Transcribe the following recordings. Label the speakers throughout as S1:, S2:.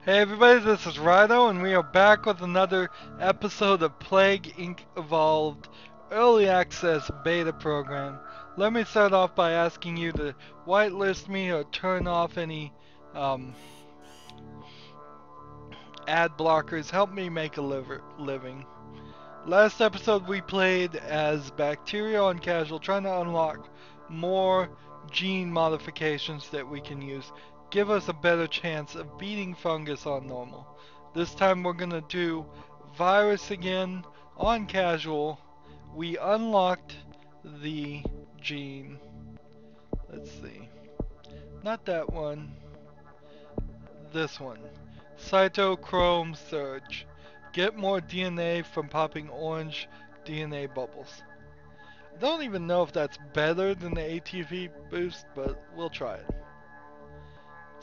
S1: Hey everybody, this is Rydo, and we are back with another episode of Plague Inc. Evolved Early Access Beta Program. Let me start off by asking you to whitelist me or turn off any ad blockers. Help me make a living. Last episode we played as Bacteria on Casual, trying to unlock more gene modifications that we can use. Give us a better chance of beating Fungus on Normal. This time we're gonna do Virus again on Casual. We unlocked the gene. Let's see. Not that one. This one. Cytochrome Surge. Get more DNA from popping orange DNA bubbles. I don't even know if that's better than the ATV boost, but we'll try it.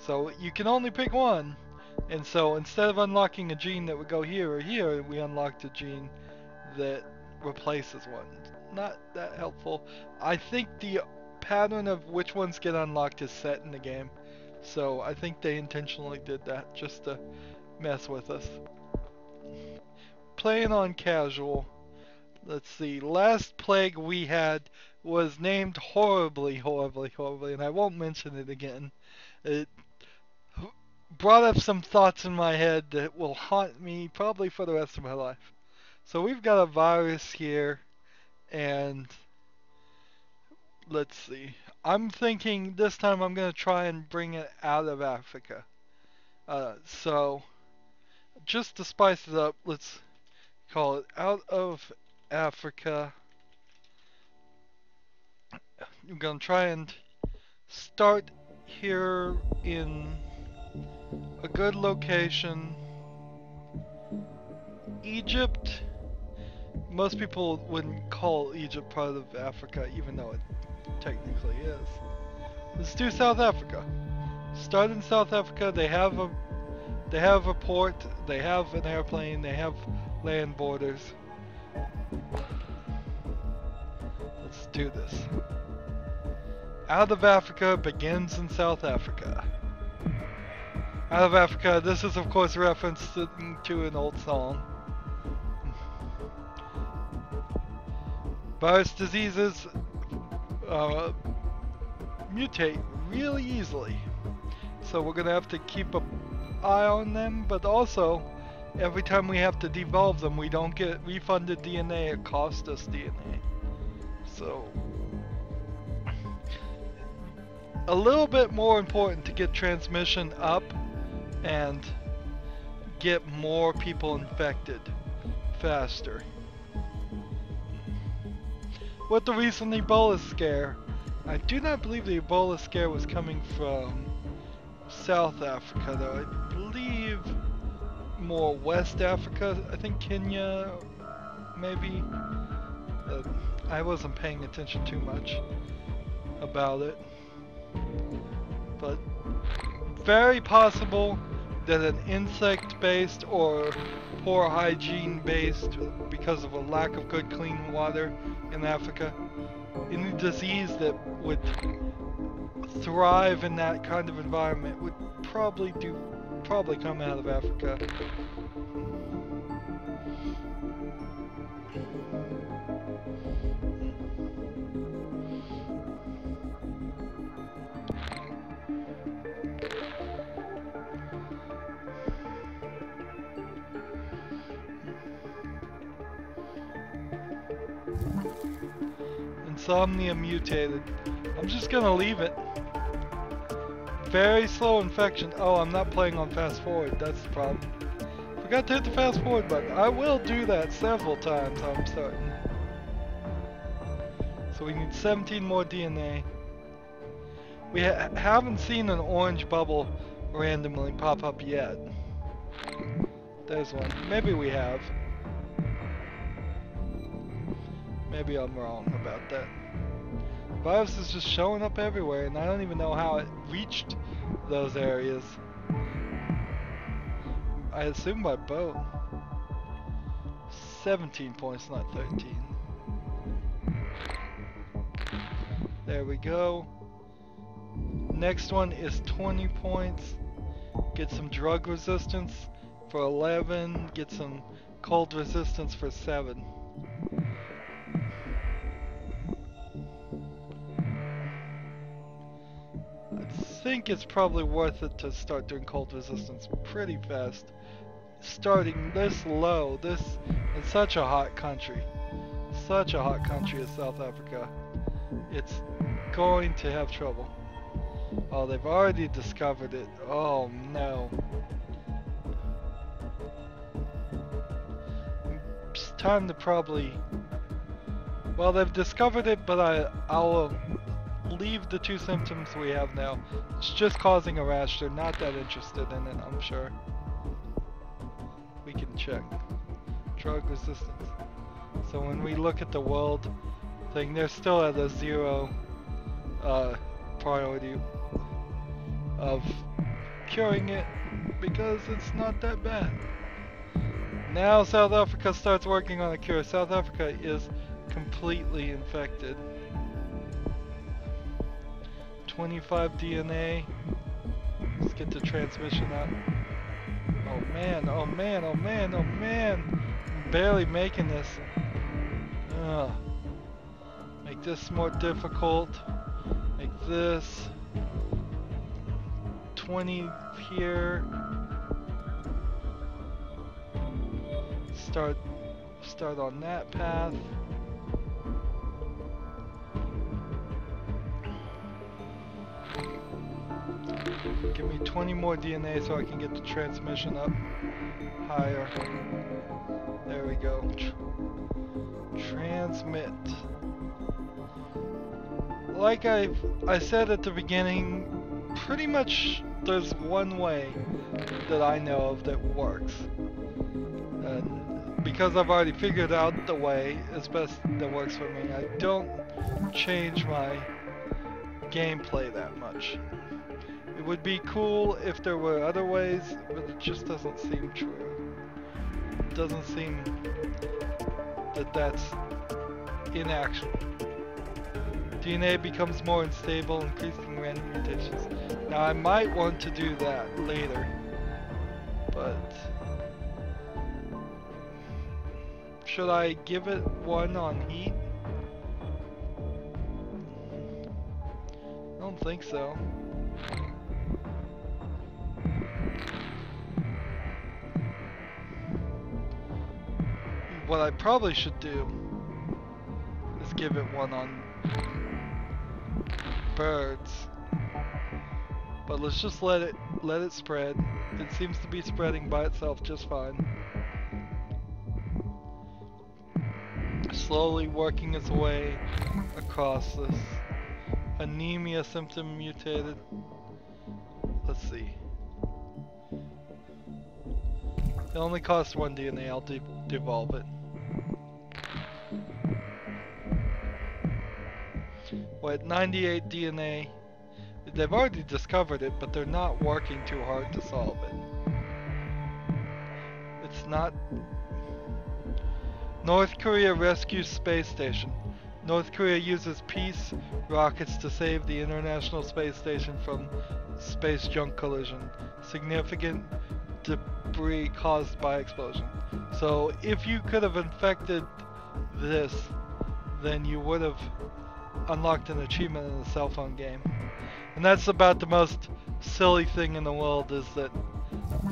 S1: So you can only pick one. And so instead of unlocking a gene that would go here or here, we unlocked a gene that replaces one. Not that helpful. I think the pattern of which ones get unlocked is set in the game. So I think they intentionally did that just to mess with us. Playing on casual. Let's see. Last plague we had was named horribly, and I won't mention it again. It brought up some thoughts in my head that will haunt me probably for the rest of my life. So we've got a virus here, and let's see. I'm thinking this time I'm going to try and bring it out of Africa. So, just to spice it up, let's call it out of Africa. I'm going to try and start here in a good location. Egypt. Most people wouldn't call Egypt part of Africa, even though it technically is. Let's do South Africa. Start in South Africa. They have a port, they have an airplane, they have land borders. Let's do this. Out of Africa begins in South Africa. Out of Africa, this is of course a reference to an old song. Virus diseases mutate really easily. So we're gonna have to keep an eye on them, but also every time we have to devolve them, we don't get refunded DNA, it costs us DNA. So a little bit more important to get transmission up and get more people infected faster. With the recent Ebola scare, I do not believe the Ebola scare was coming from South Africa though. I believe more West Africa. I think Kenya, maybe. I wasn't paying attention too much about it. But very possible that an insect-based or poor hygiene-based, because of a lack of good clean water in Africa, any disease that would thrive in that kind of environment would probably come out of Africa. Insomnia mutated. I'm just gonna leave it. Very slow infection. Oh, I'm not playing on fast forward. That's the problem. Forgot to hit the fast forward button. I will do that several times, I'm certain. So we need 17 more DNA. We haven't seen an orange bubble randomly pop up yet. There's one. Maybe we have. Maybe I'm wrong about that. Virus is just showing up everywhere, and I don't even know how it reached those areas. I assume by boat. 17 points, not 13. There we go. Next one is 20 points. Get some drug resistance for 11. Get some cold resistance for 7. I think it's probably worth it to start doing cold resistance pretty fast. Starting this low, this in such a hot country. Such a hot country as South Africa. It's going to have trouble. Oh, they've already discovered it. Oh no. It's time to probably... Well, they've discovered it, but I'll leave the 2 symptoms we have now. It's just causing a rash. They're not that interested in it, I'm sure. We can check. Drug resistance. So when we look at the world thing, they're still at a 0 priority of curing it because it's not that bad. Now South Africa starts working on a cure. South Africa is completely infected. 25 DNA. Let's get the transmission up. Oh man, oh man, oh man, oh man. I'm barely making this. Ugh. Make this more difficult. Make this 20 here. Start on that path. Give me 20 more DNA so I can get the transmission up higher. There we go. Transmit. Like I said at the beginning, pretty much there's one way that I know of that works. And because I've already figured out the way as best that works for me, I don't change my gameplay that much. It would be cool if there were other ways, but it just doesn't seem true. It doesn't seem that that's in action. DNA becomes more unstable, increasing random mutations. Now I might want to do that later, but should I give it 1 on heat? I don't think so. What I probably should do is give it 1 on birds. But let's just let it spread. It seems to be spreading by itself just fine. Slowly working its way across this. Anemia symptom mutated. Let's see. It only costs 1 DNA. I'll devolve it. We're at 98 DNA. They've already discovered it, but they're not working too hard to solve it. It's not... North Korea rescues space station. North Korea uses peace rockets to save the International Space Station from space junk collision. Significant debris caused by explosion. So if you could have infected this, then you would have unlocked an achievement in the cell phone game. And that's about the most silly thing in the world, is that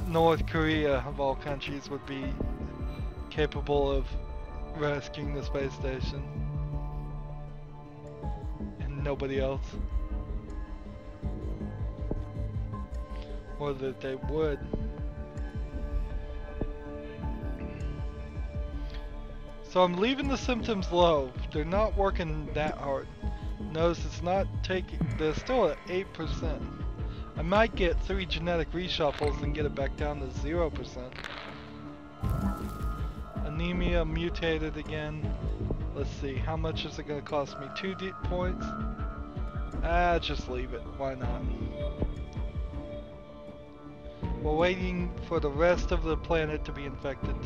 S1: North Korea, of all countries, would be capable of rescuing the space station. And nobody else. Or that they would. So I'm leaving the symptoms low. They're not working that hard. Notice it's not taking... They're still at 8%. I might get 3 genetic reshuffles and get it back down to 0%. Anemia mutated again. Let's see, how much is it going to cost me? 2 points? Just leave it. Why not? We're waiting for the rest of the planet to be infected.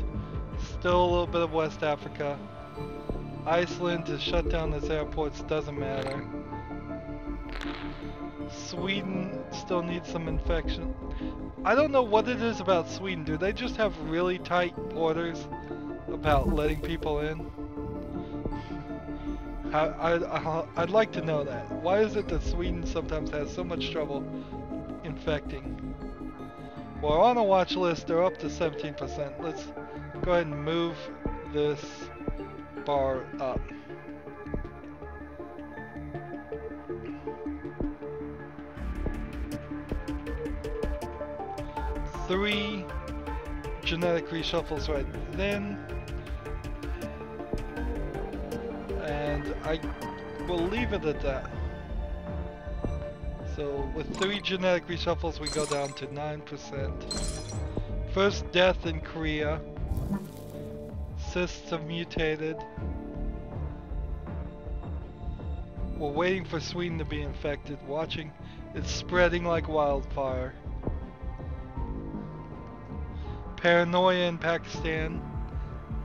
S1: Still a little bit of West Africa. Iceland has shut down its airports, doesn't matter. Sweden still needs some infection. I don't know what it is about Sweden. Do they just have really tight borders about letting people in? I'd like to know that. Why is it that Sweden sometimes has so much trouble infecting? Well, on a watch list, they're up to 17%. Let's go ahead and move this bar up. Three genetic reshuffles right then. And I will leave it at that. So with 3 genetic reshuffles we go down to 9%. First death in Korea. Cysts have mutated. We're waiting for Sweden to be infected. Watching. It's spreading like wildfire. Paranoia in Pakistan.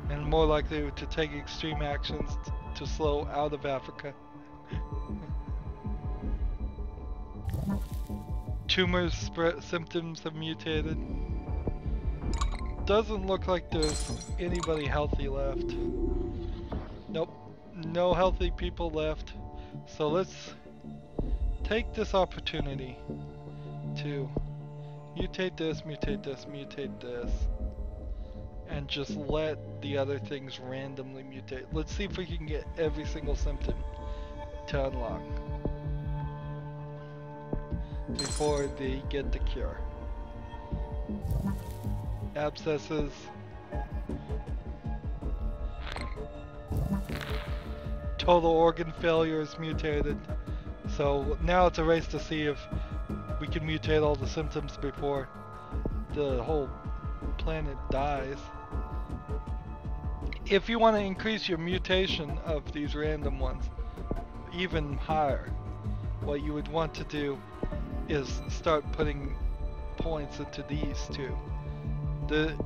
S1: And more likely to take extreme actions to slow out of Africa. Tumor symptoms have mutated. Doesn't look like there's anybody healthy left. Nope, no healthy people left. So let's take this opportunity to mutate this, mutate this, mutate this, and just let the other things randomly mutate. Let's see if we can get every single symptom to unlock before they get the cure. Abscesses. Total organ failure is mutated. So now it's a race to see if we can mutate all the symptoms before the whole planet dies. If you want to increase your mutation of these random ones even higher, what you would want to do is start putting points into these too.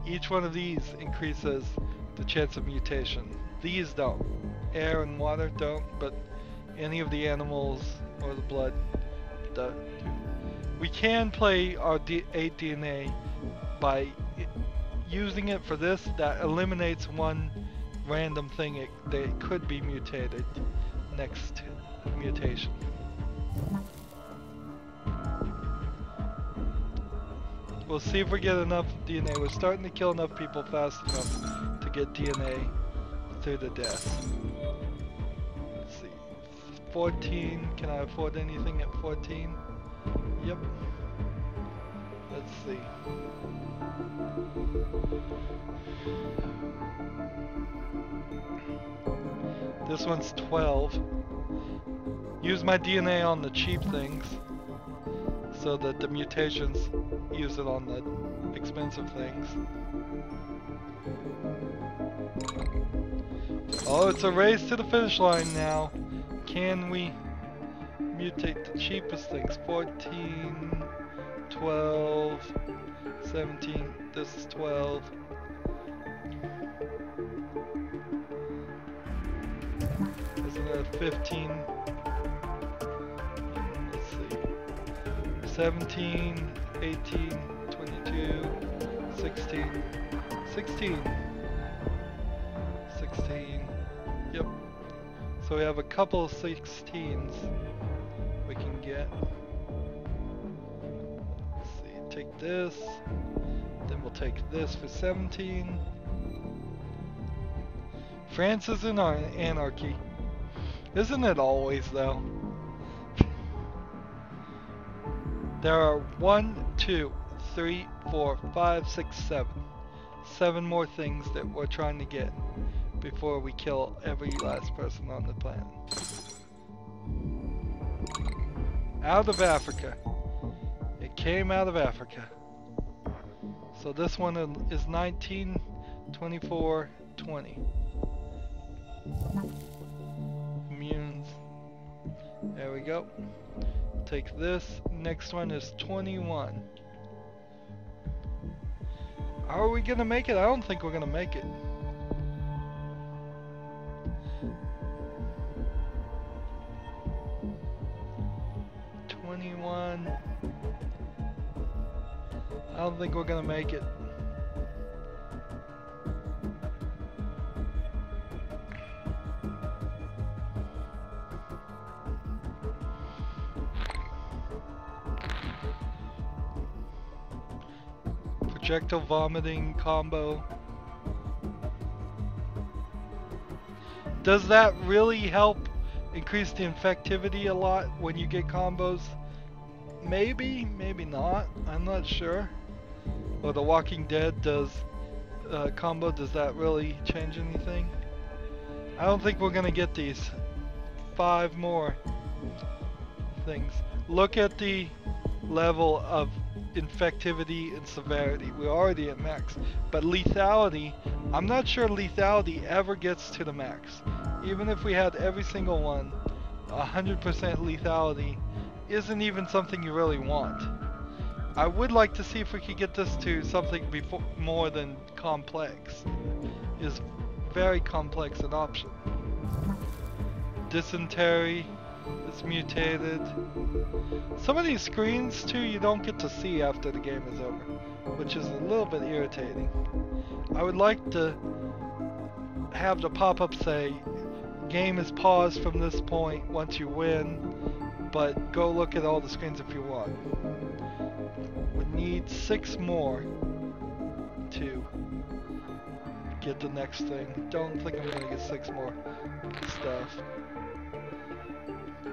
S1: Each one of these increases the chance of mutation. These don't. Air and water don't, but any of the animals or the blood do. We can play our 8 DNA by using it for this. That eliminates one random thing that could be mutated next mutation. We'll see if we get enough DNA. We're starting to kill enough people fast enough to get DNA through the death. Let's see. 14. Can I afford anything at 14? Yep. Let's see. This one's 12. Use my DNA on the cheap things so that the mutations use it on the expensive things. Oh, it's a race to the finish line now. Can we mutate the cheapest things? 14, 12, 17, this is 12. Isn't that 15? Let's see. 17, 18, 22, 16, 16. 16. Yep. So we have a couple of 16s we can get. Let's see, take this. Then we'll take this for 17. France is in anarchy. Isn't it always though? There are 1, 2, 3, 4, 5, 6, 7. 7 more things that we're trying to get before we kill every last person on the planet. Out of Africa. It came out of Africa. So this one is 19, 24, 20. Immunes. There we go. Take this. Next one is 21. How are we gonna make it? I don't think we're gonna make it. don't think we're gonna make it. Projectile vomiting combo. Does that really help increase the infectivity a lot when you get combos? Maybe, maybe not. I'm not sure. Or The Walking Dead does combo. Does that really change anything? I don't think we're gonna get these 5 more things. Look at the level of infectivity and severity. We're already at max, but lethality, I'm not sure lethality ever gets to the max. Even if we had every single one, 100% lethality isn't even something you really want. I would like to see if we could get this to something before more than complex. Is very complex an option. Dysentery is mutated. Some of these screens too you don't get to see after the game is over, which is a little bit irritating. I would like to have the pop-up say game is paused from this point once you win, but go look at all the screens if you want. We need 6 more to get the next thing. Don't think I'm gonna get 6 more stuff.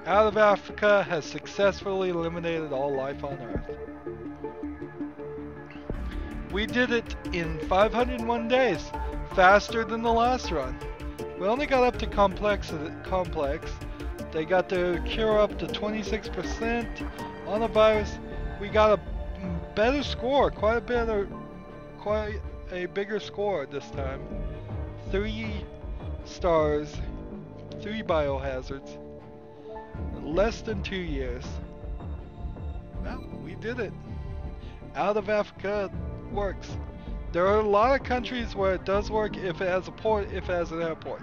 S1: Out of Africa has successfully eliminated all life on Earth. We did it in 501 days, faster than the last run. We only got up to complex. They got the cure up to 26% on the virus. We got a better score, quite a bigger score this time. 3 stars, 3 biohazards, less than 2 years. Well, we did it. Out of Africa works. There are a lot of countries where it does work if it has a port, if it has an airport.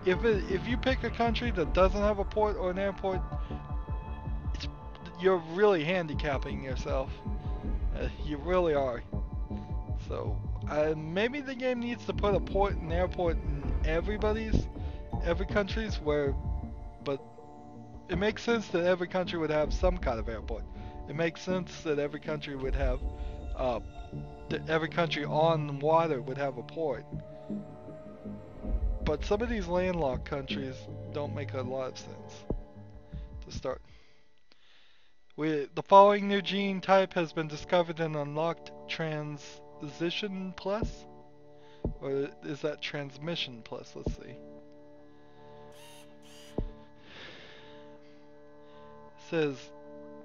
S1: If you pick a country that doesn't have a port or an airport, you're really handicapping yourself. You really are. So maybe the game needs to put a port and airport in every country's but it makes sense that every country would have some kind of airport. It makes sense that every country would have every country on water would have a port. But some of these landlocked countries don't make a lot of sense to start. The following new gene type has been discovered and unlocked: transition plus? Or is that transmission plus? Let's see. It says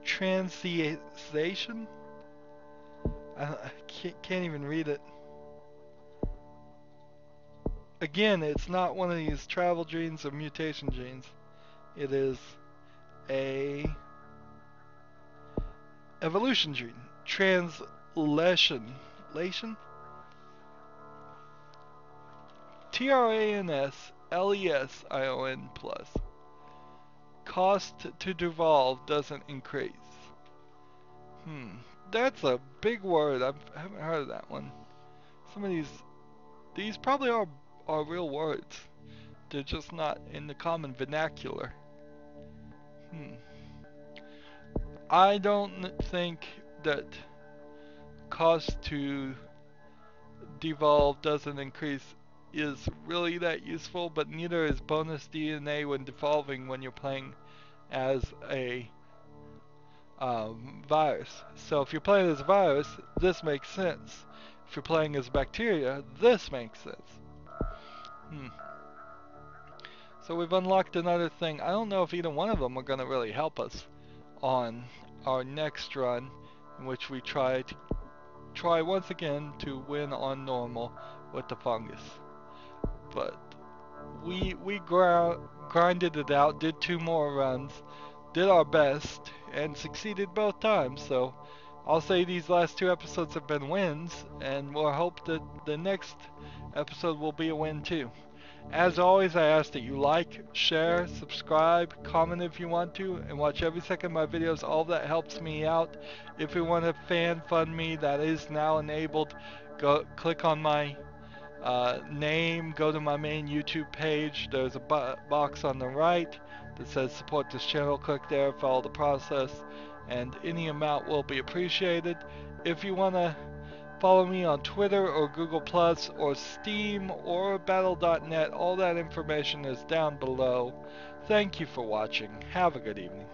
S1: transiation? I can't even read it. Again, it's not one of these travel genes or mutation genes. It is a evolution gene. Translation. TRANSLESION plus. Cost to devolve doesn't increase. That's a big word. I haven't heard of that one. Some of these probably are real words. They're just not in the common vernacular. I don't think that cost to devolve doesn't increase is really that useful, but neither is bonus DNA when devolving when you're playing as a virus. So if you're playing as a virus, this makes sense. If you're playing as bacteria, this makes sense. So we've unlocked another thing. I don't know if either one of them are going to really help us on our next run, in which we try once again to win on normal with the fungus. But we grinded it out, did 2 more runs, did our best, and succeeded both times. So I'll say these last 2 episodes have been wins, and we'll hope that the next episode will be a win too. As always, I ask that you like, share, subscribe, comment if you want to, and watch every second of my videos. All that helps me out. If you want to fan fund me, that is now enabled. Go click on my name, go to my main YouTube page. There's a box on the right that says support this channel. Click there, follow the process, and any amount will be appreciated. If you want to follow me on Twitter or Google Plus or Steam or Battle.net, all that information is down below. Thank you for watching. Have a good evening.